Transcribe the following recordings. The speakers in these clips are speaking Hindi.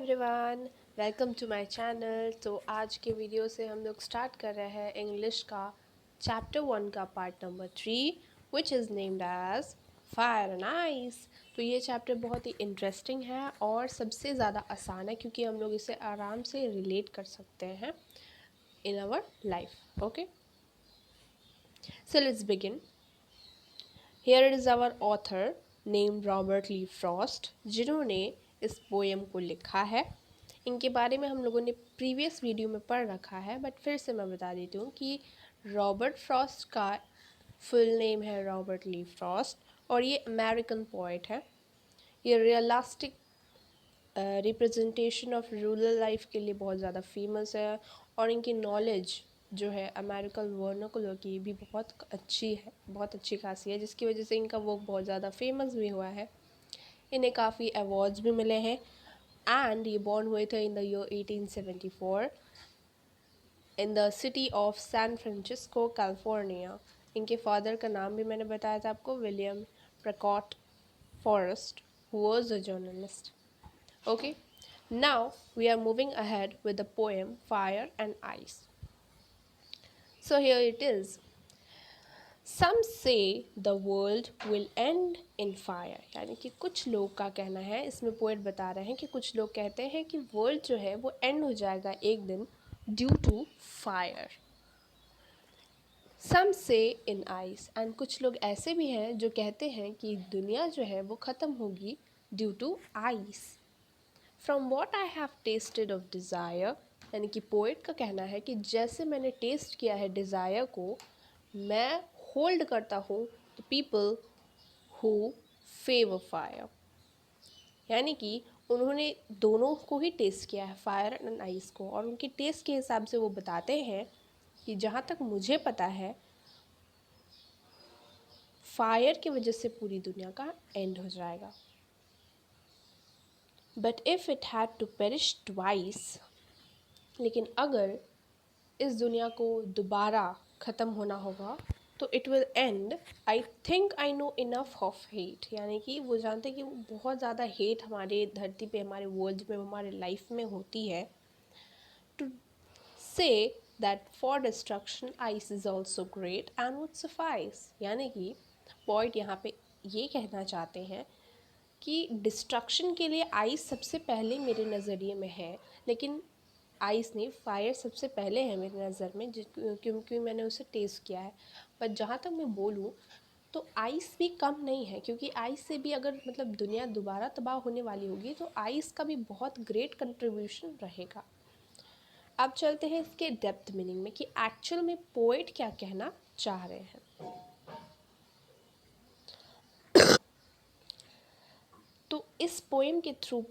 Everyone, welcome to my channel. तो आज के वीडियो से हम लोग स्टार्ट कर रहे हैं इंग्लिश का चैप्टर 1 का part number 3 which is named as fire and ice. तो ये चैप्टर बहुत ही इंटरेस्टिंग है और सबसे ज़्यादा आसान है क्योंकि हम लोग इसे आराम से रिलेट कर सकते हैं in our life. Okay, so let's begin. Here is our author named Robert Lee Frost, जिन्होंने इस पोएम को लिखा है। इनके बारे में हम लोगों ने प्रीवियस वीडियो में पढ़ रखा है, बट फिर से मैं बता देती हूँ कि रॉबर्ट फ्रॉस्ट का फुल नेम है रॉबर्ट ली फ्रॉस्ट और ये अमेरिकन पोइट है। ये realistic representation of rural life के लिए बहुत ज़्यादा फेमस है और इनकी नॉलेज जो है अमेरिकन वर्नाकुलर की भी बहुत अच्छी है, बहुत अच्छी खासी है, जिसकी वजह से इनका वर्क बहुत ज़्यादा फेमस भी हुआ है। इन्हें काफ़ी अवार्ड्स भी मिले हैं एंड ये बॉर्न हुए थे in the year 1874 in the city of San Francisco California. इनके फादर का नाम भी मैंने बताया था आपको, William Prescott Frost, who was a journalist. Okay, now we are moving ahead with the poem Fire and Ice. So here it is. Some say the world will end in fire. यानी कि कुछ लोग का कहना है, इसमें पोएट बता रहे हैं कि कुछ लोग कहते हैं कि वर्ल्ड जो है वो एंड हो जाएगा एक दिन ड्यू टू फायर। सम से इन आइस, एंड कुछ लोग ऐसे भी हैं जो कहते हैं कि दुनिया जो है वो ख़त्म होगी due to ice. From what I have tasted of desire, यानी कि पोइट का कहना है कि जैसे मैंने टेस्ट किया है डिज़ायर को, मैं होल्ड करता हूँ the people who favour fire. यानी कि उन्होंने दोनों को ही टेस्ट किया है, फायर एंड आइस को, और उनके टेस्ट के हिसाब से वो बताते हैं कि जहाँ तक मुझे पता है फायर की वजह से पूरी दुनिया का एंड हो जाएगा। But if it had to perish twice, लेकिन अगर इस दुनिया को दोबारा ख़त्म होना होगा तो it will and I think I know enough of hate. यानी कि वो जानते हैं कि बहुत ज़्यादा हेट हमारे धरती पे, हमारे वर्ल्ड में, हमारे लाइफ में होती है, to say that for destruction ice is also great and would suffice. यानी कि पॉइंट यहाँ पे ये कहना चाहते हैं कि डिस्ट्रक्शन के लिए आइस सबसे पहले मेरे नज़रिए में है, लेकिन आइस नहीं, फायर सबसे पहले है मेरी नज़र में, क्योंकि मैंने उसे टेस्ट किया है। पर जहाँ तक मैं बोलूँ तो आइस भी कम नहीं है, क्योंकि आइस से भी अगर मतलब दुनिया दोबारा तबाह होने वाली होगी तो आइस का भी बहुत ग्रेट कंट्रीब्यूशन रहेगा। अब चलते हैं इसके डेप्थ मीनिंग में कि एक्चुअल में पोएट क्या कहना चाह रहे हैं। तो इस पोएम के थ्रू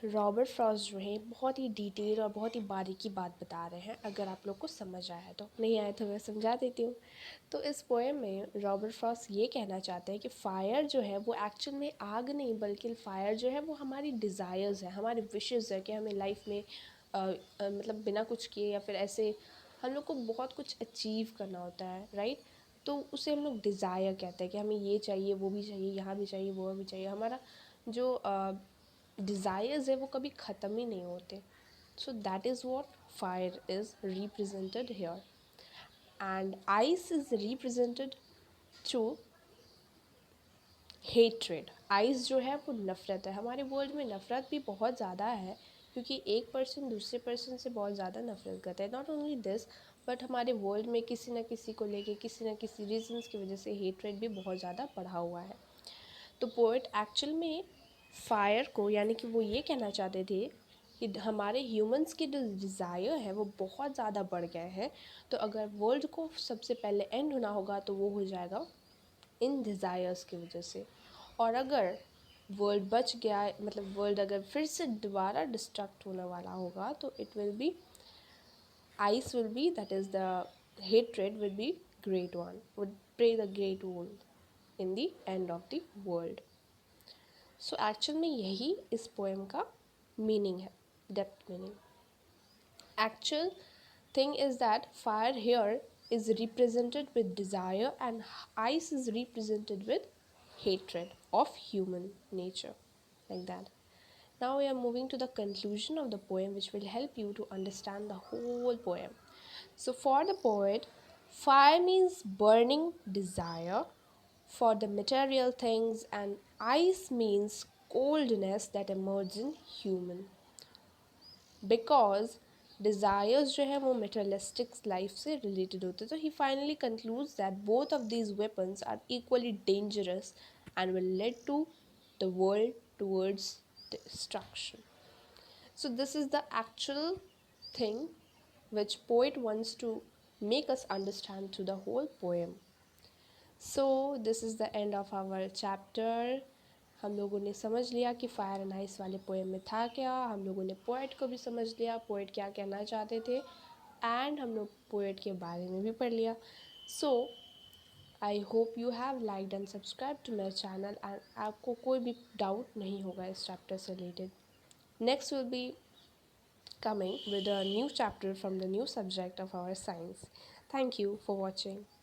रॉबर्ट फ्रॉस्ट जो है बहुत ही डिटेल और बहुत ही बारीकी बात बता रहे हैं। अगर आप लोग को समझ आया तो, नहीं आया तो मैं समझा देती हूँ। तो इस पोएम में रॉबर्ट फ्रॉस्ट ये कहना चाहते हैं कि फ़ायर जो है वो एक्चुअल में आग नहीं, बल्कि फ़ायर जो है वो हमारी डिज़ायर्स है, हमारे विशेज़ है कि हमें लाइफ में मतलब बिना कुछ किए या फिर ऐसे हम लोग को बहुत कुछ अचीव करना होता है, राइट। तो उसे हम लोग डिज़ायर कहते हैं कि हमें ये चाहिए, वो भी चाहिए, यहाँ भी चाहिए, वो भी चाहिए। हमारा जो डिज़ायर्स है वो कभी ख़त्म ही नहीं होते। So that is what fire is represented here, and ice is represented through hatred. Ice जो है वो नफ़रत है। हमारे वर्ल्ड में नफ़रत भी बहुत ज़्यादा है, क्योंकि एक पर्सन दूसरे पर्सन से बहुत ज़्यादा नफ़रत करता है। नॉट ओनली दिस, बट हमारे वर्ल्ड में किसी न किसी को लेके, किसी न किसी रीजंस की वजह से हेट्रेड भी बहुत ज़्यादा बढ़ा हुआ है। तो पोएट एक्चुअल में फायर को, यानी कि वो ये कहना चाहते थे कि हमारे ह्यूमंस की जो डिज़ायर है वो बहुत ज़्यादा बढ़ गए हैं। तो अगर वर्ल्ड को सबसे पहले एंड होना होगा तो वो हो जाएगा इन डिज़ायर्स की वजह से। और अगर वर्ल्ड बच गया, मतलब वर्ल्ड अगर फिर से दोबारा डिस्ट्रक्ट होने वाला होगा तो it will be ice will be, that is the hatred will be great one, would play the great role in the end of the world. So actual में यही इस पोएम का मीनिंग है, depth meaning. Actual thing is that fire here is represented with desire and ice is represented with hatred of human nature, like that. Now we are moving to the conclusion of the poem, which will help you to understand the whole poem. So, for the poet, fire means burning desire for the material things, and ice means coldness that emerges in human. Because desires जो है वो materialistic life से related होते हैं, तो he finally concludes that both of these weapons are equally dangerous and will lead to the world towards destruction. So this is the actual thing which poet wants to make us understand through the whole poem. So this is the end of our chapter. हम लोगों ने समझ लिया कि फायर एंड आइस वाले पोएम में था क्या, हम लोगों ने पोएट को भी समझ लिया, पोएट क्या कहना चाहते थे, एंड हम लोग पोएट के बारे में भी पढ़ लिया. So I hope you have liked and subscribe to my channel, and आपको कोई भी डाउट नहीं होगा इस चैप्टर से related. Next will be coming with a new chapter from the new subject of our science. Thank you for watching.